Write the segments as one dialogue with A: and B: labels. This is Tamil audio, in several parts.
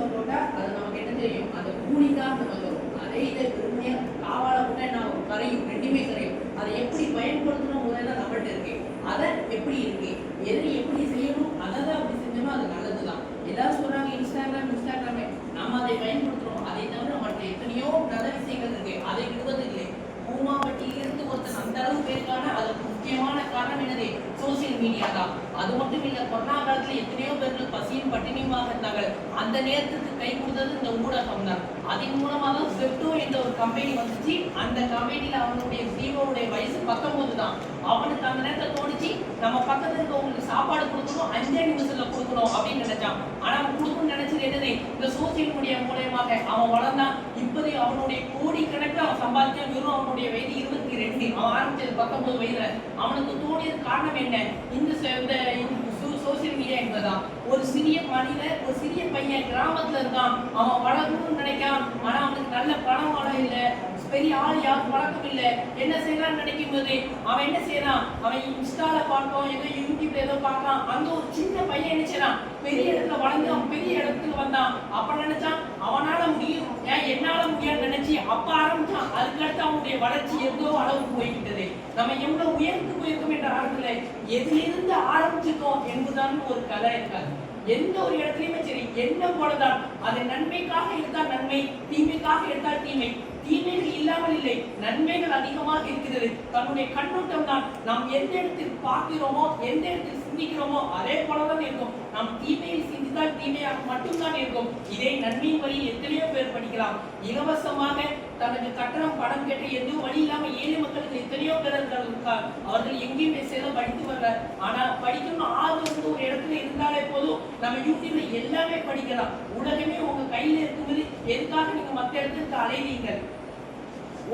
A: நியூஸை போட்டால் அது நமக்கு என்ன தெரியும், அந்த கூலிங் தான் நமக்கு வரும். அதே இதை வெறுமையாக காவால போட்டால் என்ன கரையும், ரெண்டுமே கரையும். அதை எப்படி பயன்படுத்தணும் முதல்ல நம்மள்கிட்ட இருக்கு, அதை எப்படி இருக்கு, எதை எப்படி செய்யணும், அதை தான் அப்படி செஞ்சோம்னா அது நல்லது தான். எல்லாரும் சொல்றாங்க இன்ஸ்டாகிராமே, நம்ம அதை பயன்படுத்துறோம். அதை தவிர மற்ற எத்தனையோ நல்ல விஷயங்கள் இருக்கு, அதை விடுவது இல்லை. பூமாவட்டியிலிருந்து ஒருத்தன் அந்த அளவு பேருக்கான அதுக்கு முக்கியமான காரணம் என்னது, சோசியல் மீடியா தான். அது மட்டும் இல்ல, கொரோனா காலத்துல எத்தனையோ பேர்கள் பசியும் பட்டினியுமாக இருந்தாங்க. அந்த நேரத்துக்கு கை கொடுத்தது இந்த ஊடகம் தான். அதன் மூலமா தான் செப்டோ என்ற ஒரு கம்பெனி வந்துச்சு. அந்த கம்பெனியில அவனுடைய சிஓவுடைய வயசு 19 தான். அவனுக்கு அந்த நேரத்தில் தோணிச்சு, நம்ம பக்கத்துல இருக்கவங்களுக்கு சாப்பாடு கொடுக்கணும், 5 நிமிஷத்துல கொடுக்கணும் அப்படின்னு நினைச்சான். ஆனா அவன் கொடுக்கணும்னு நினைச்சது என்னது, இந்த சோசியல் மீடியா மூலயமாக அவன் வளர்ந்தான். இப்போதைய அவனுடைய கோடிக்கணக்கில் அவன் சம்பாதிச்சான். வெறும் அவனுடைய வயது 22, அவன் ஆரம்பிச்சது 19 வயதுல. அவனுக்கு தோணியது காரணம் என்ன, இந்த சோசியல் மீடியா என்பதுதான். ஒரு சிறிய மனிதன், ஒரு சிறிய பையன் கிராமத்துல இருக்கான், அவன் வளரணும்னு நினைக்கான். ஆனா அவனுக்கு நல்ல பணம் வளம் இல்லை, பெரிய ஆள் யாரும் பழக்கம் இல்லை. என்ன செய்யலாம்னு நினைக்கும் போது அவன் என்ன செய்யறான், அவன் இன்ஸ்டால பார்க்கலாம், ஏதோ யூடியூப்ல ஏதோ பார்க்கலாம். அங்க ஒரு சின்ன பையன் என்ன செய்யறான், பெரிய இடத்துல வளர்ந்து அவன் பெரிய இடத்துக்கு வந்தான். அப்ப நினைச்சான் அவனால முடியும், ஏன் என்னால முடியாதுன்னு நினைச்சு அப்ப ஆரம்பிச்சான். அதுக்கடுத்து அவனுடைய வளர்ச்சி எவ்வளோ அளவுக்கு போய்கிட்டது. நம்ம எவ்வளவு உயர்ந்து போயிருக்கோம் என்ற ஆரம்பத்துல எதிலிருந்து ஆரம்பிச்சிருக்கோம் என்பதுதான் ஒரு கதை இருக்காது. எந்த ஒரு இடத்துலயுமே சரி, என்ன போலதான். அது நன்மைக்காக எடுத்தால் நன்மை, தீமைக்காக எடுத்தால் தீமை. தீமைகள் இல்லாமல் இல்லை, நன்மைகள் அதிகமாக இருக்கிறது. தன்னுடைய கண்ணோட்டம் தான். நாம் எந்த இடத்தில் பார்க்கிறோமோ, எந்த இடத்தில் சிந்திக்கிறோமோ அதே போலதான் இருக்கும். நாம் தீமையில் சிந்தித்தால் தீமையாக மட்டும்தான் இருக்கும். இதை நன்மையின் வழி எத்தனையோ பேர் படிக்கலாம். இலவசமாக தனக்கு கட்டணம் பணம் கேட்டு எதுவும் வழி இல்லாம ஏழை மக்களுக்கு எத்தனையோ பேர் இருக்கார். அவர்கள் எங்கேயுமே சேர படித்து வர்ற. ஆனா படிக்கணும் ஆர்வம் இருந்து ஒரு இடத்துல இருந்தாலே போதும், நம்ம யூடியூப்ல எல்லாமே படிக்கலாம். உலகமே உங்க கையில இருக்கும்போது எதுக்காக நீங்க மற்ற இடத்துக்கு அலைவீங்க?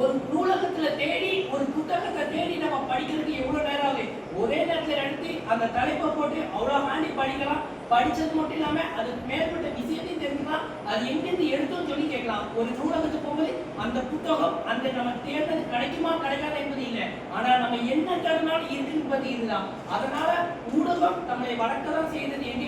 A: ஒரு நூலகத்துல தேடி, ஒரு புத்தகத்தை தேடி நம்ம படிக்கிறதுக்கு எவ்வளவு நேரம் ஆகுது? ஒரே நேரத்துல எடுத்து அந்த தலைப்பை போட்டு அவ்வளவு ஹாண்டி படிக்கலாம். படிச்சது மட்டும் இல்லாம அதுக்கு மேற்பட்ட விஷயத்தையும் தெரிஞ்சுக்கலாம். அது எங்கிருந்து எடுத்தோம்னு சொல்லி கேட்கலாம். ஒரு நூலகத்துக்கு போகும்போது அந்த புத்தகம் அந்த நம்ம தேர்ந்தது கிடைக்குமா கிடைக்காத என்பது இல்லை, ஆனா நம்ம என்ன தேடினாலும் இருக்குன்னு பத்தி இதுதான். அதனால ஊடகம் நம்மளை வளர்க்கதான் செய்தது என்று